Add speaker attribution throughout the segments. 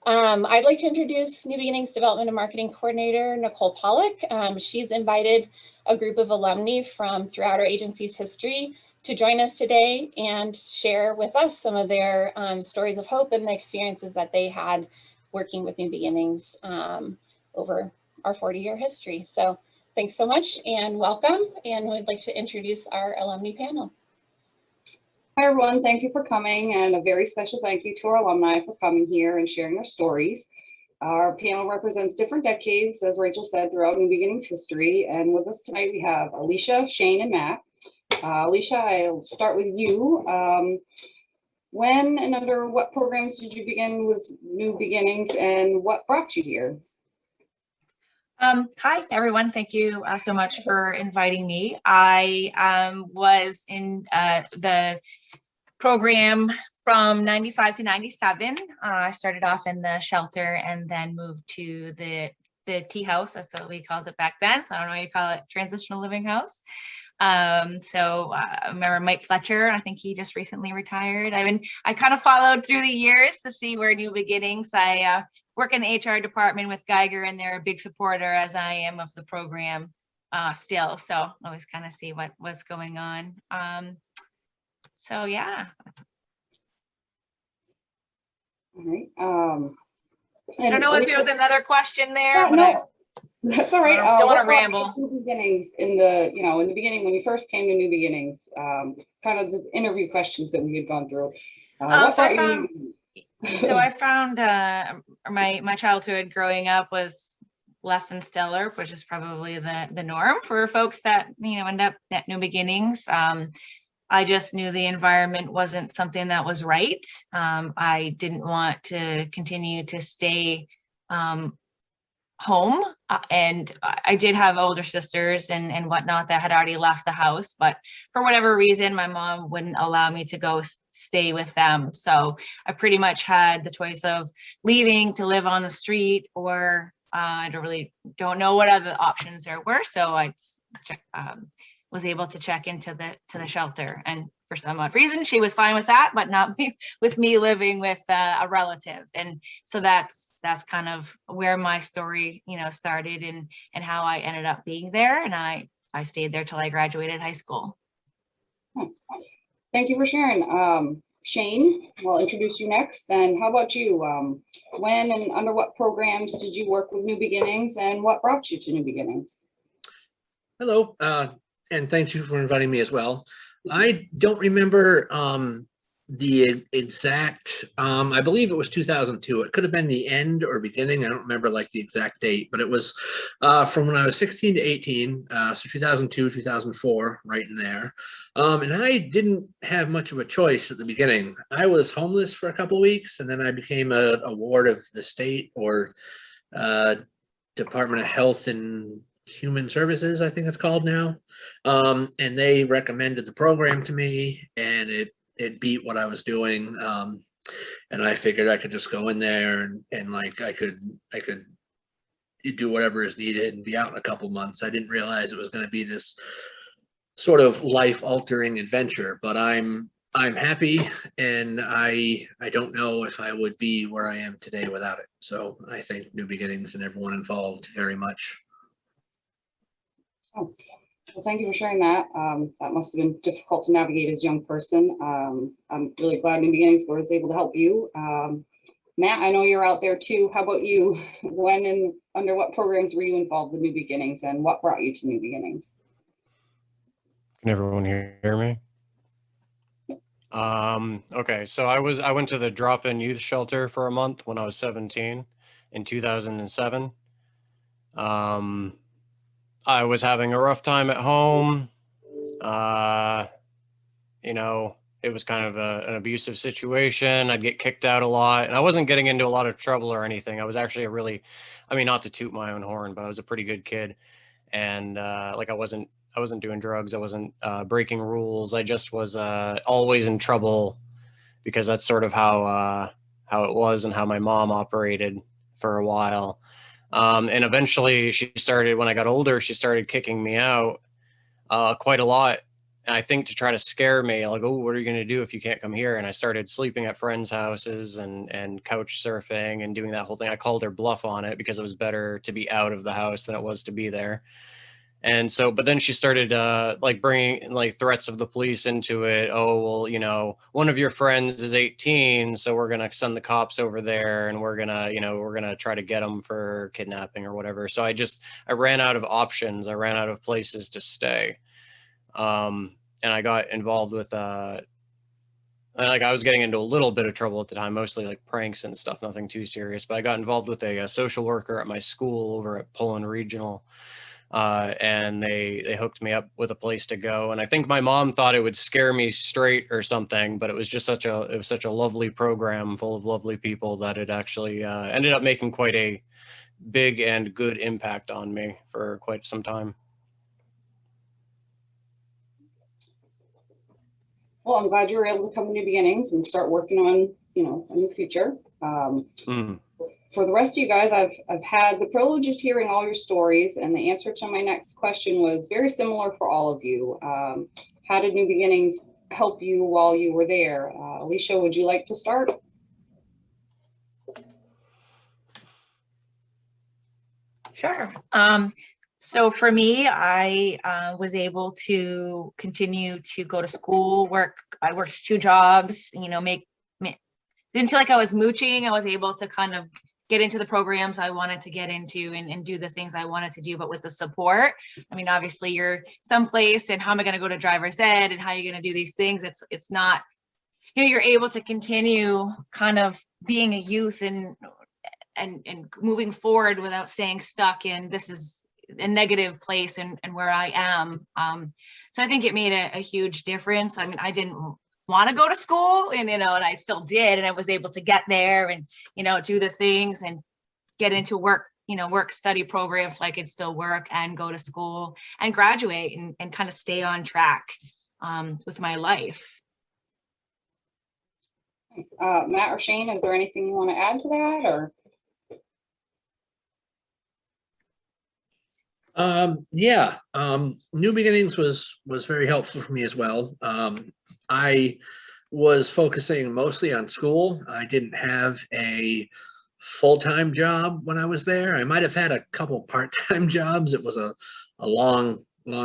Speaker 1: I'd like to introduce New Beginnings Development and Marketing Coordinator, Nicole Pollock. She's invited a group of alumni from throughout our agency's history to join us today and share with us some of their stories of hope and the experiences that they had working with New Beginnings over our 40-year history. So thanks so much and welcome. And we'd like to introduce our alumni panel.
Speaker 2: Hi, everyone. Thank you for coming, and a very special thank you to our alumni for coming here and sharing their stories. Our panel represents different decades, as Rachel said, throughout New Beginnings history. And with us tonight, we have Alicia, Shane, and Matt. Alicia, I'll start with you. When and under what programs did you begin with New Beginnings, and what brought you here?
Speaker 3: Hi, everyone. Thank you so much for inviting me. I was in the program from 95 to 97. I started off in the shelter and then moved to the tea house. That's what we called it back then. So I don't know what you call it, transitional living house. I remember Mike Fletcher. I think he just recently retired. I kind of followed through the years to see where New Beginnings. I work in the HR department with Geiger, and they're a big supporter, as I am, of the program still. So I always kind of see what was going on. So yeah.
Speaker 2: All right.
Speaker 3: I don't know if there was another question there.
Speaker 2: Yeah, no, that's all right.
Speaker 3: Don't want to ramble.
Speaker 2: New Beginnings in the beginning when you first came to New Beginnings, kind of the interview questions that we had gone through.
Speaker 3: I found my childhood growing up was less than stellar, which is probably the norm for folks that end up at New Beginnings. I just knew the environment wasn't something that was right. I didn't want to continue to stay home, and I did have older sisters and whatnot that had already left the house, but for whatever reason, my mom wouldn't allow me to go stay with them. So I pretty much had the choice of leaving to live on the street, or I don't know what other options there were. So I was able to check into the shelter, and for some odd reason she was fine with that, but not with me living with a relative. And so that's kind of where my story started, and how I ended up being there. And I stayed there till I graduated high school.
Speaker 2: Thank you for sharing. Shane, I'll introduce you next. And how about you? When and under what programs did you work with New Beginnings, and what brought you to New Beginnings?
Speaker 4: Hello. And thank you for inviting me as well. I don't remember the exact, I believe it was 2002. It could have been the end or beginning. I don't remember like the exact date, but it was from when I was 16 to 18, so 2002, 2004, right in there. And I didn't have much of a choice at the beginning. I was homeless for a couple of weeks, and then I became a ward of the state, or Department of Health and Human Services, I think it's called now. And they recommended the program to me, and it beat what I was doing. And I figured I could just go in there and like I could do whatever is needed and be out in a couple months. I didn't realize it was going to be this sort of life-altering adventure, but I'm happy, and I don't know if I would be where I am today without it. So I thank New Beginnings and everyone involved very much.
Speaker 2: Oh, well, thank you for sharing that. That must have been difficult to navigate as a young person. I'm really glad New Beginnings was able to help you. Matt, I know you're out there too. How about you? When and under what programs were you involved with New Beginnings, and what brought you to New Beginnings?
Speaker 5: Can everyone hear me? Okay, so I went to the drop-in youth shelter for a month when I was 17 in 2007. I was having a rough time at home. It was kind of an abusive situation. I'd get kicked out a lot, and I wasn't getting into a lot of trouble or anything. I was actually not to toot my own horn, but I was a pretty good kid. And I wasn't doing drugs. I wasn't breaking rules. I just was always in trouble, because that's sort of how it was and how my mom operated for a while. And eventually when I got older, she started kicking me out quite a lot. I think to try to scare me, like, oh, what are you going to do if you can't come here? And I started sleeping at friends' houses and couch surfing and doing that whole thing. I called her bluff on it because it was better to be out of the house than it was to be there. And so, but then she started like bringing like threats of the police into it. Oh, well, you know, one of your friends is 18, so we're going to send the cops over there and we're going to, you know, we're going to try to get them for kidnapping or whatever. So I ran out of options. I ran out of places to stay. And I got involved with like I was getting into a little bit of trouble at the time, mostly like pranks and stuff, nothing too serious. But I got involved with a social worker at my school over at Poland Regional, and they hooked me up with a place to go. And I think my mom thought it would scare me straight or something, but it was just such a lovely program full of lovely people that it actually ended up making quite a big and good impact on me for quite some time.
Speaker 2: Well, I'm glad you were able to come to New Beginnings and start working on, you know, a new future. For the rest of you guys, I've had the privilege of hearing all your stories, and the answer to my next question was very similar for all of you. How did New Beginnings help you while you were there? Alicia, would you like to start?
Speaker 3: Sure. So for me, I was able to continue to go to school, work. I worked 2 jobs, you know, didn't feel like I was mooching. I was able to kind of get into the programs I wanted to get into and do the things I wanted to do, but with the support. I mean, obviously you're someplace and how am I going to go to driver's ed and how are you going to do these things? It's not, you know, you're able to continue kind of being a youth and moving forward without staying stuck in this is a negative place and where I am. So I think it made a huge difference. I mean, I didn't want to go to school and, you know, and I still did. And I was able to get there and, you know, do the things and get into work, you know, work study programs so I could still work and go to school and graduate and kind of stay on track with my life.
Speaker 2: Matt or Shane, is there anything you want to add to that or?
Speaker 4: New Beginnings was very helpful for me as well. I was focusing mostly on school. I didn't have a full-time job when I was there. I might have had a couple part-time jobs. It was a long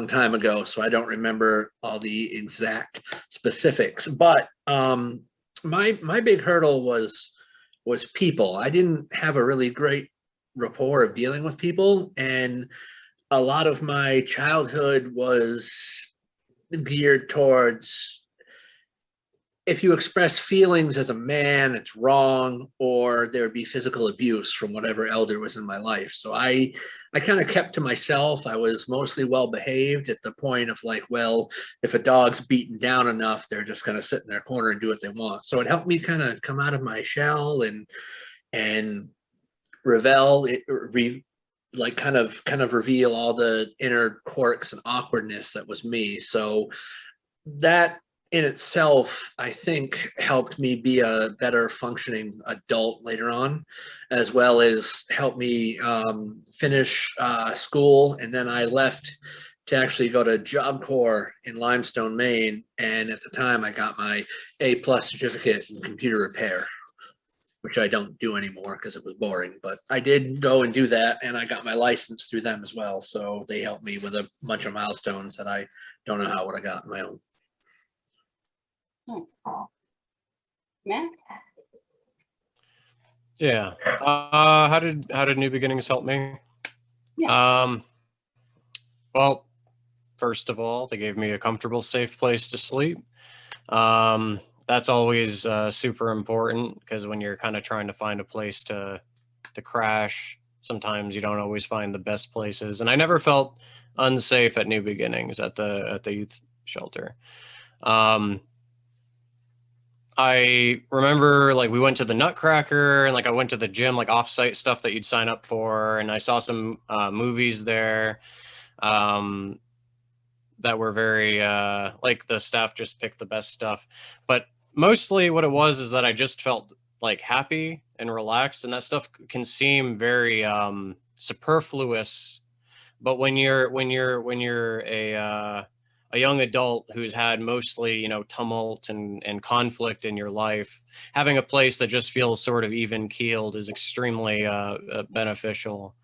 Speaker 4: time ago, so I don't remember all the exact specifics. But my big hurdle was people. I didn't have a really great rapport of dealing with people, and a lot of my childhood was geared towards if you express feelings as a man, it's wrong, or there would be physical abuse from whatever elder was in my life. So I kind of kept to myself. I was mostly well behaved at the point of like, well, if a dog's beaten down enough, they're just going to sit in their corner and do what they want. So it helped me kind of come out of my shell and revel it, like kind of reveal all the inner quirks and awkwardness that was me. So that in itself, I think, helped me be a better functioning adult later on, as well as help me finish school. And then I left to actually go to Job Corps in Limestone, Maine. And at the time I got my A+ certificate in computer repair, which I don't do anymore because it was boring, but I did go and do that, and I got my license through them as well. So they helped me with a bunch of milestones that I don't know how would I got on my own.
Speaker 2: Nice. Matt?
Speaker 5: Yeah. How did New Beginnings help me?
Speaker 2: Yeah.
Speaker 5: Well, first of all, they gave me a comfortable, safe place to sleep. That's always super important because when you're kind of trying to find a place to crash, sometimes you don't always find the best places. And I never felt unsafe at New Beginnings at the youth shelter. I remember like we went to the Nutcracker and like I went to the gym, like off-site stuff that you'd sign up for, and I saw some movies there that were very like the staff just picked the best stuff. But mostly what it was is that I just felt like happy and relaxed, and that stuff can seem very superfluous. But when you're a a young adult who's had mostly, you know, tumult and conflict in your life, having a place that just feels sort of even keeled is extremely beneficial.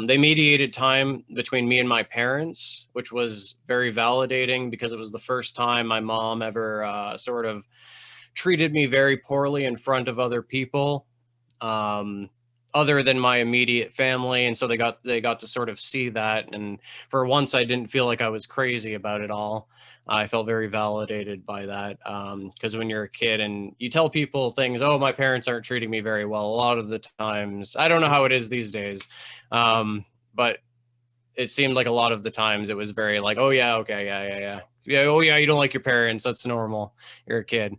Speaker 5: They mediated time between me and my parents, which was very validating because it was the first time my mom ever sort of treated me very poorly in front of other people, other than my immediate family. And so they got to sort of see that. And for once, I didn't feel like I was crazy about it all. I felt very validated by that. Because when you're a kid and you tell people things, oh, my parents aren't treating me very well, a lot of the times, I don't know how it is these days, but it seemed like a lot of the times it was very like, oh yeah, okay, yeah, oh yeah, you don't like your parents, that's normal, you're a kid.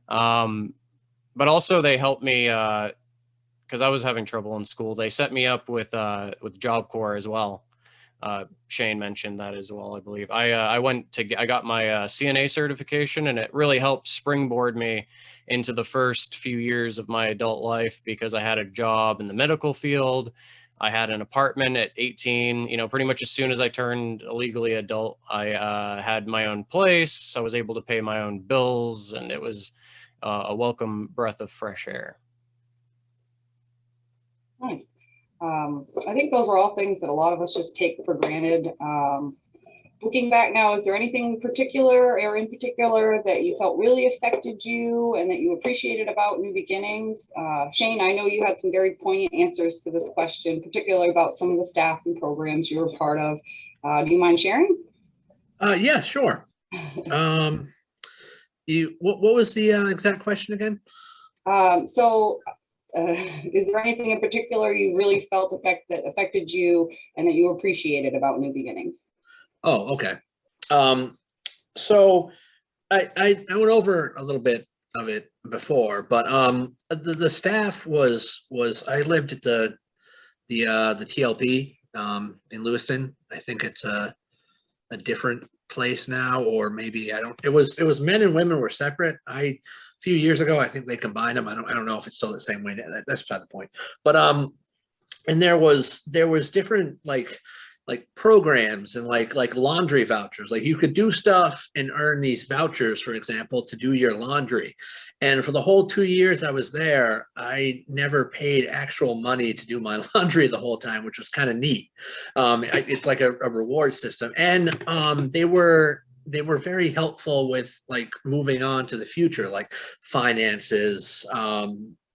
Speaker 5: But also they helped me because I was having trouble in school. They set me up with Job Corps as well. Shane mentioned that as well, I believe. I got my CNA certification, and it really helped springboard me into the first few years of my adult life because I had a job in the medical field. I had an apartment at 18. You know, pretty much as soon as I turned legally adult, I had my own place. I was able to pay my own bills, and it was a welcome breath of fresh air.
Speaker 2: Nice. I think those are all things that a lot of us just take for granted. Looking back now, is there anything particular or in particular that you felt really affected you and that you appreciated about New Beginnings? Shane, I know you had some very poignant answers to this question, particularly about some of the staff and programs you were part of. Do you mind sharing?
Speaker 4: Yeah, sure. What was the exact question again?
Speaker 2: Is there anything in particular you really felt that affected you and that you appreciated about New Beginnings?
Speaker 4: Oh, okay. So I went over a little bit of it before, but the staff was I lived at the TLP in Lewiston. I think it's a different place now, or maybe I don't. It was men and women were separate. A few years ago, I think they combined them. I don't know if it's still the same way. That's beside the point. But and there was different like programs and like laundry vouchers. Like you could do stuff and earn these vouchers, for example, to do your laundry. And for the whole 2 years I was there, I never paid actual money to do my laundry the whole time, which was kind of neat. It's like a reward system. And they were very helpful with like moving on to the future, like finances.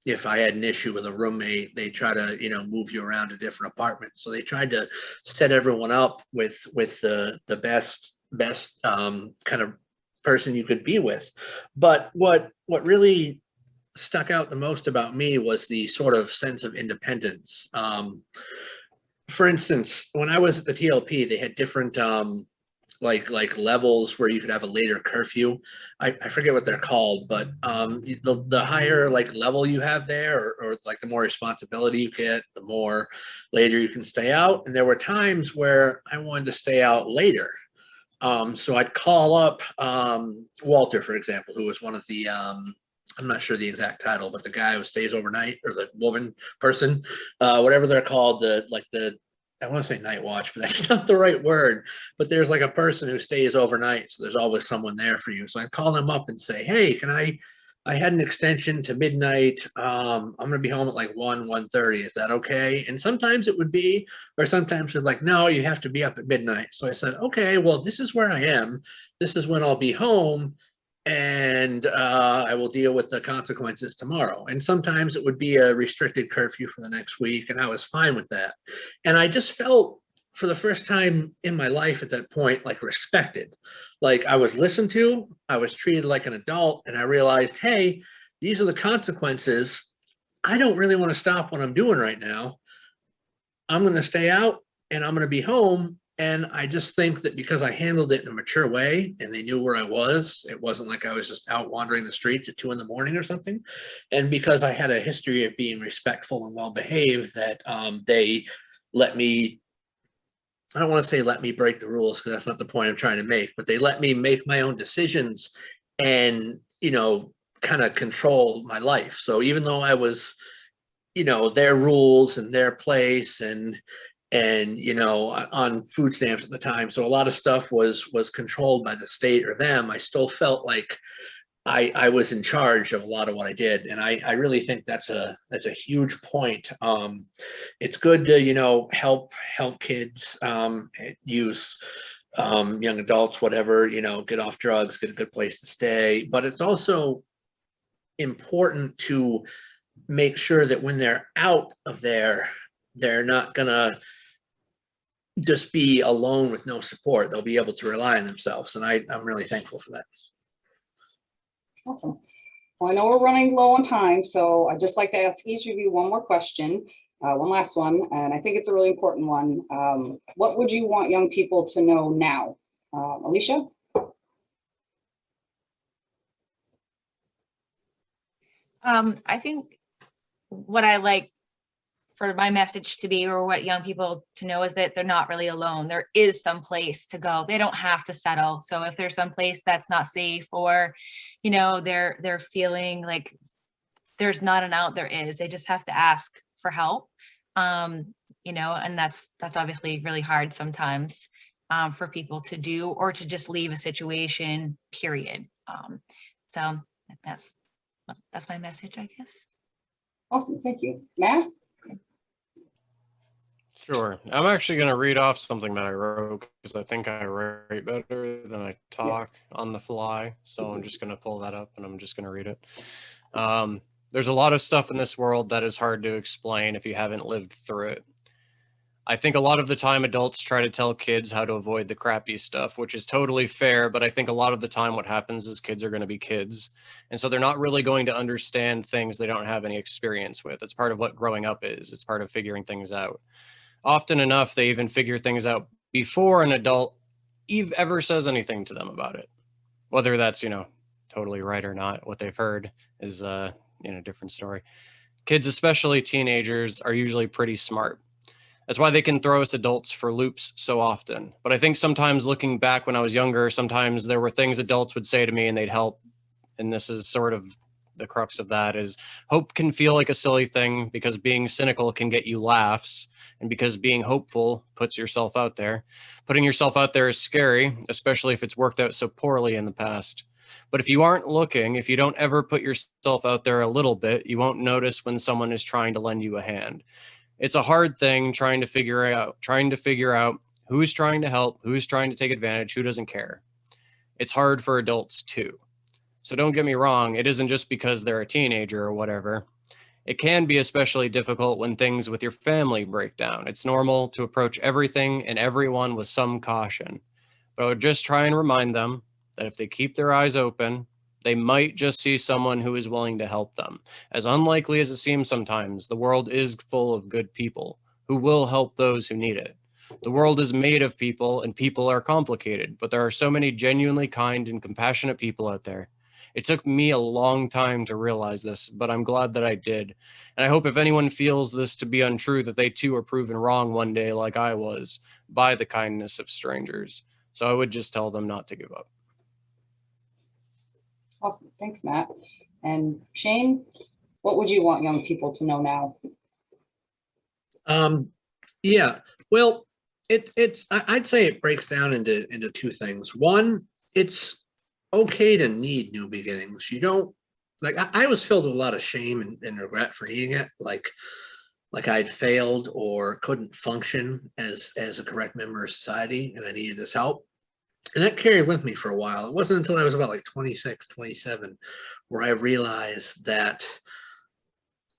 Speaker 4: If I had an issue with a roommate, they try to, you know, move you around to different apartments. So they tried to set everyone up with the best kind of person you could be with. But what really stuck out the most about me was the sort of sense of independence. For instance, when I was at the TLP, they had different like levels where you could have a later curfew. I forget what they're called, but the higher like level you have there, or like the more responsibility you get, the more later you can stay out. And there were times where I wanted to stay out later. So I'd call up Walter, for example, who was one of the I'm not sure the exact title, but the guy who stays overnight, or the woman person, whatever they're called, I want to say night watch, but that's not the right word. But there's like a person who stays overnight, so there's always someone there for you. So I call them up and say, hey, I had an extension to midnight. I'm gonna be home at like 1:30. Is that okay? And sometimes it would be, or sometimes it's like, no, you have to be up at midnight. So I said, okay, well, this is where I am. This is when I'll be home. And I will deal with the consequences tomorrow. And sometimes it would be a restricted curfew for the next week, and I was fine with that. And I just felt, for the first time in my life at that point, like respected. Like I was listened to, I was treated like an adult, and I realized, hey, these are the consequences. I don't really want to stop what I'm doing right now. I'm going to stay out, and I'm going to be home. And I just think that because I handled it in a mature way and they knew where I was, it wasn't like I was just out wandering the streets at 2 a.m. or something. And because I had a history of being respectful and well-behaved, that they let me, I don't want to say let me break the rules, because that's not the point I'm trying to make, but they let me make my own decisions and, you know, kind of control my life. So even though I was, you know, their rules and their place, and and on food stamps at the time. So a lot of stuff was controlled by the state or them. I still felt like I was in charge of a lot of what I did, and I really think that's a huge point. It's good to help kids use young adults, whatever, get off drugs, get a good place to stay. But it's also important to make sure that when they're out of there, they're not gonna just be alone with no support. They'll be able to rely on themselves, and I'm really thankful for that.
Speaker 2: Awesome. Well, I know we're running low on time, so I'd just like to ask each of you one more question, one last one, and I think it's a really important one. What would you want young people to know now? Alicia?
Speaker 3: I think what I like for my message to be, or what young people to know, is that they're not really alone. There is some place to go. They don't have to settle. So if there's some place that's not safe, or, they're feeling like there's not an out, there is. They just have to ask for help. And that's obviously really hard sometimes for people to do, or to just leave a situation, period. So that's my message, I guess.
Speaker 2: Awesome, thank you. Matt?
Speaker 5: Sure. I'm actually going to read off something that I wrote, because I think I write better than I talk on the fly. So I'm just going to pull that up and I'm just going to read it. There's a lot of stuff in this world that is hard to explain if you haven't lived through it. I think a lot of the time adults try to tell kids how to avoid the crappy stuff, which is totally fair. But I think a lot of the time what happens is kids are going to be kids. And so they're not really going to understand things they don't have any experience with. It's part of what growing up is. It's part of figuring things out. Often enough, they even figure things out before an adult ever says anything to them about it. Whether that's, totally right or not, what they've heard is a different story. Kids, especially teenagers, are usually pretty smart. That's why they can throw us adults for loops so often. But I think sometimes, looking back when I was younger, sometimes there were things adults would say to me and they'd help. And this is sort of the crux of that, is hope can feel like a silly thing, because being cynical can get you laughs, and because being hopeful puts yourself out there. Putting yourself out there is scary, especially if it's worked out so poorly in the past. But if you aren't looking, if you don't ever put yourself out there a little bit, you won't notice when someone is trying to lend you a hand. It's a hard thing trying to figure out who's trying to help, who's trying to take advantage, who doesn't care. It's hard for adults too. So don't get me wrong, it isn't just because they're a teenager or whatever. It can be especially difficult when things with your family break down. It's normal to approach everything and everyone with some caution. But I would just try and remind them that if they keep their eyes open, they might just see someone who is willing to help them. As unlikely as it seems sometimes, the world is full of good people who will help those who need it. The world is made of people, and people are complicated, but there are so many genuinely kind and compassionate people out there. It took me a long time to realize this, but I'm glad that I did. And I hope if anyone feels this to be untrue, that they too are proven wrong one day, like I was, by the kindness of strangers. So I would just tell them not to give up.
Speaker 2: Awesome, thanks, Matt. And Shane, what would you want young people to know now?
Speaker 4: Yeah, well, I'd say it breaks down into two things. One, it's okay to need new beginnings. You don't, like, I was filled with a lot of shame and regret for needing it, like I'd failed or couldn't function as a correct member of society, and I needed this help. And that carried with me for a while. It wasn't until I was about like 26, 27, where I realized that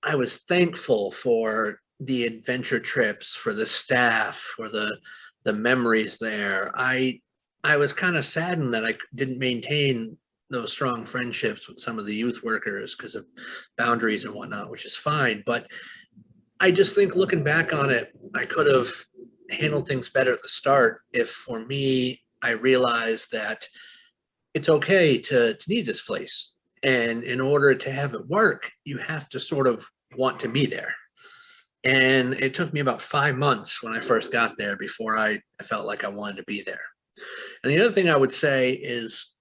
Speaker 4: I was thankful for the adventure trips, for the staff, for the memories there. I was kind of saddened that I didn't maintain those strong friendships with some of the youth workers because of boundaries and whatnot, which is fine. But I just think, looking back on it, I could have handled things better at the start if, for me, I realized that it's okay to need this place. And in order to have it work, you have to sort of want to be there. And it took me about 5 months when I first got there before I felt like I wanted to be there. And the other thing I would say is,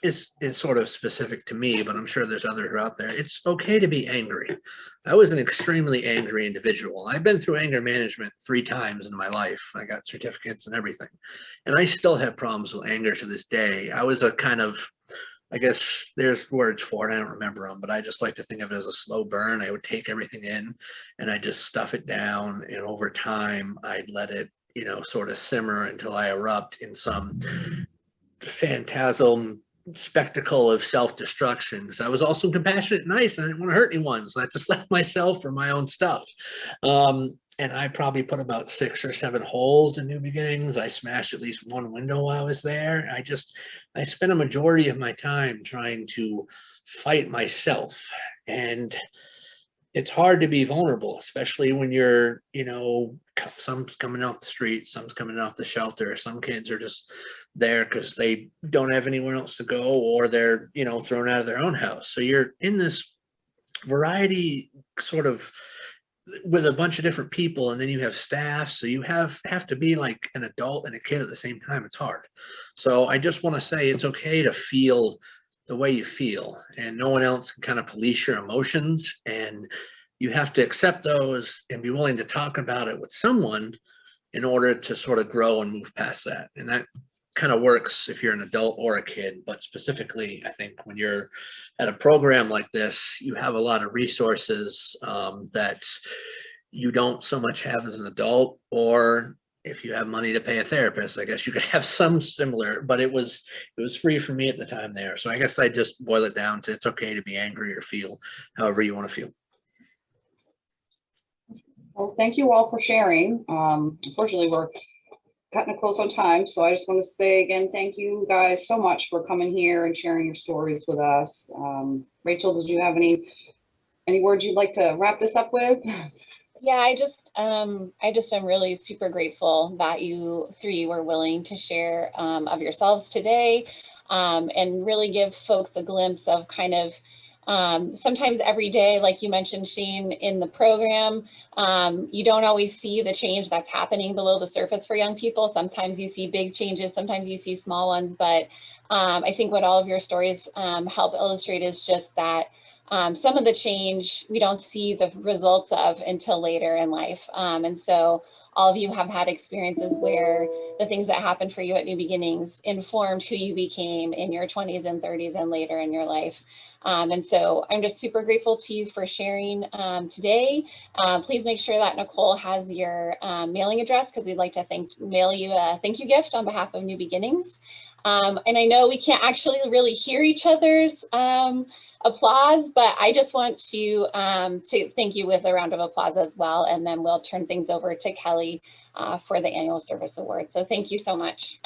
Speaker 4: is sort of specific to me, but I'm sure there's others out there. It's okay to be angry. I was an extremely angry individual. I've been through anger management 3 times in my life. I got certificates and everything. And I still have problems with anger to this day. I was a kind of, I guess there's words for it, I don't remember them, but I just like to think of it as a slow burn. I would take everything in and I just stuff it down. And over time, I'd let it, sort of simmer until I erupt in some phantasm spectacle of self-destruction. Because I was also compassionate and nice and I didn't want to hurt anyone. So I just left myself for my own stuff. And I probably put about 6 or 7 holes in New Beginnings. I smashed at least 1 window while I was there. I spent a majority of my time trying to fight myself. And it's hard to be vulnerable, especially when you're, some's coming off the street, some's coming off the shelter. Some kids are just there because they don't have anywhere else to go, or they're, thrown out of their own house. So you're in this variety sort of with a bunch of different people, and then you have staff, so you have to be like an adult and a kid at the same time. It's hard. So I just want to say it's okay to feel the way you feel, and no one else can kind of police your emotions, and you have to accept those and be willing to talk about it with someone in order to sort of grow and move past that. And that kind of works if you're an adult or a kid, but specifically, I think when you're at a program like this, you have a lot of resources that you don't so much have as an adult, or if you have money to pay a therapist, I guess you could have some similar, but it was free for me at the time there. So I guess I just boil it down to it's okay to be angry or feel however you want to feel.
Speaker 2: Well, thank you all for sharing. Unfortunately, we're cutting it close on time, so I just want to say again, thank you guys so much for coming here and sharing your stories with us. Rachel, did you have any words you'd like to wrap this up with?
Speaker 1: Yeah, I just am really super grateful that you 3 were willing to share of yourselves today, and really give folks a glimpse of kind of sometimes every day, like you mentioned, Shane, in the program, you don't always see the change that's happening below the surface for young people. Sometimes you see big changes, sometimes you see small ones, but I think what all of your stories help illustrate is just that some of the change we don't see the results of until later in life. And so all of you have had experiences where the things that happened for you at New Beginnings informed who you became in your 20s and 30s and later in your life. And so I'm just super grateful to you for sharing today. Please make sure that Nicole has your mailing address, because we'd like to mail you a thank you gift on behalf of New Beginnings. And I know we can't actually really hear each other's applause, but I just want to thank you with a round of applause as well. And then we'll turn things over to Kelly for the annual service award. So thank you so much.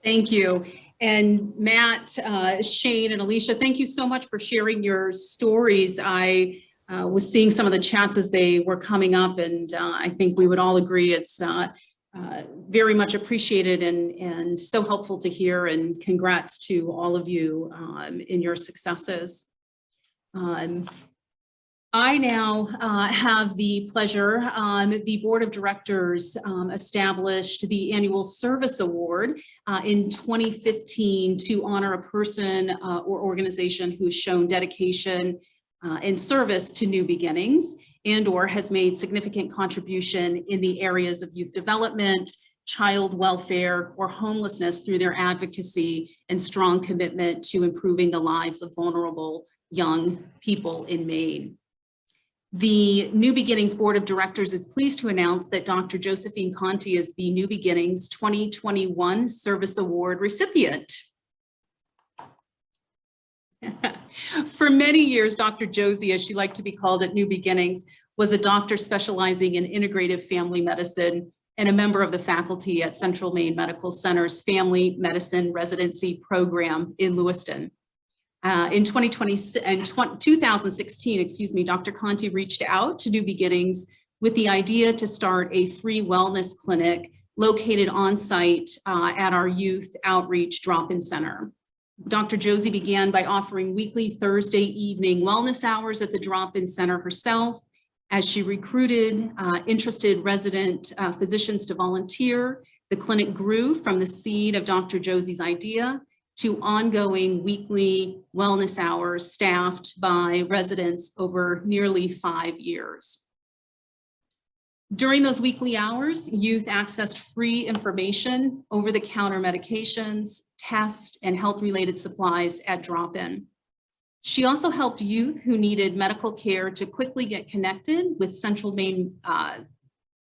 Speaker 6: Thank you. And Matt, Shane, and Alicia, thank you so much for sharing your stories. I was seeing some of the chats as they were coming up, and I think we would all agree it's very much appreciated and so helpful to hear, and congrats to all of you in your successes. I now have the pleasure, the board of directors established the annual service award in 2015 to honor a person or organization who's shown dedication and service to New Beginnings and or has made significant contribution in the areas of youth development, child welfare, or homelessness through their advocacy and strong commitment to improving the lives of vulnerable young people in Maine. The New Beginnings Board of Directors is pleased to announce that Dr. Josephine Conti is the New Beginnings 2021 Service Award recipient. For many years, Dr. Josie, as she liked to be called at New Beginnings, was a doctor specializing in integrative family medicine and a member of the faculty at Central Maine Medical Center's Family Medicine Residency Program in Lewiston. In 2016, Dr. Conti reached out to New Beginnings with the idea to start a free wellness clinic located on site at our youth outreach drop-in center. Dr. Josie began by offering weekly Thursday evening wellness hours at the drop-in center herself, as she recruited interested resident physicians to volunteer The clinic grew from the seed of Dr. Josie's idea to ongoing weekly wellness hours staffed by residents over nearly 5 years. During those weekly hours, youth accessed free information, over-the-counter medications, tests, and health-related supplies at drop-in. She also helped youth who needed medical care to quickly get connected with Central Maine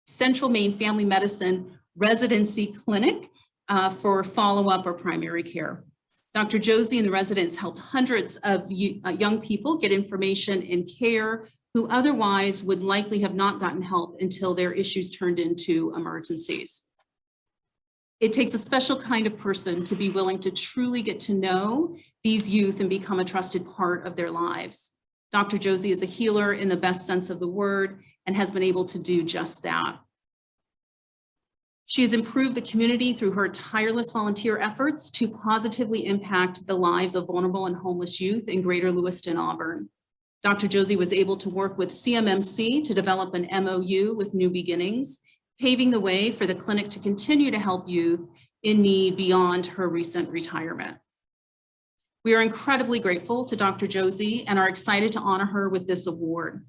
Speaker 6: Family Medicine Residency Clinic for follow-up or primary care. Dr. Josie and the residents helped hundreds of young people get information and care who otherwise would likely have not gotten help until their issues turned into emergencies. It takes a special kind of person to be willing to truly get to know these youth and become a trusted part of their lives. Dr. Josie is a healer in the best sense of the word and has been able to do just that. She has improved the community through her tireless volunteer efforts to positively impact the lives of vulnerable and homeless youth in Greater Lewiston, Auburn. Dr. Josie was able to work with CMMC to develop an MOU with New Beginnings, paving the way for the clinic to continue to help youth in need beyond her recent retirement. We are incredibly grateful to Dr. Josie and are excited to honor her with this award.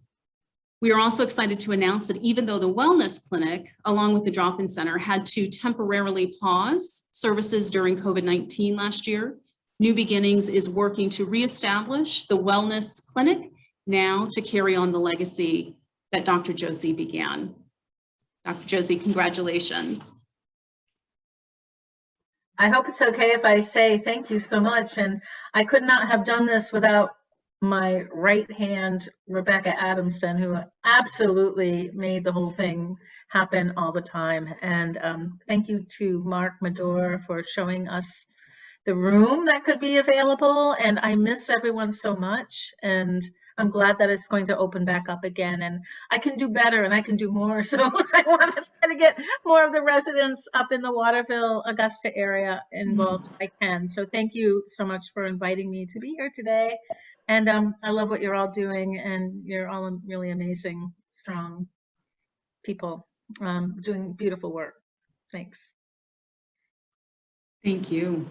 Speaker 6: We are also excited to announce that even though the Wellness Clinic, along with the Drop-In Center, had to temporarily pause services during COVID-19 last year, New Beginnings is working to reestablish the Wellness Clinic now to carry on the legacy that Dr. Josie began. Dr. Josie, congratulations.
Speaker 7: I hope it's okay if I say thank you so much. And I could not have done this without my right hand, Rebecca Adamson, who absolutely made the whole thing happen all the time. And thank you to Mark Medor for showing us the room that could be available. And I miss everyone so much. And I'm glad that it's going to open back up again, and I can do better and I can do more. So I want to try to get more of the residents up in the Waterville, Augusta area involved if I can. So thank you so much for inviting me to be here today. And I love what you're all doing, and you're all really amazing, strong people doing beautiful work. Thanks.
Speaker 6: Thank you.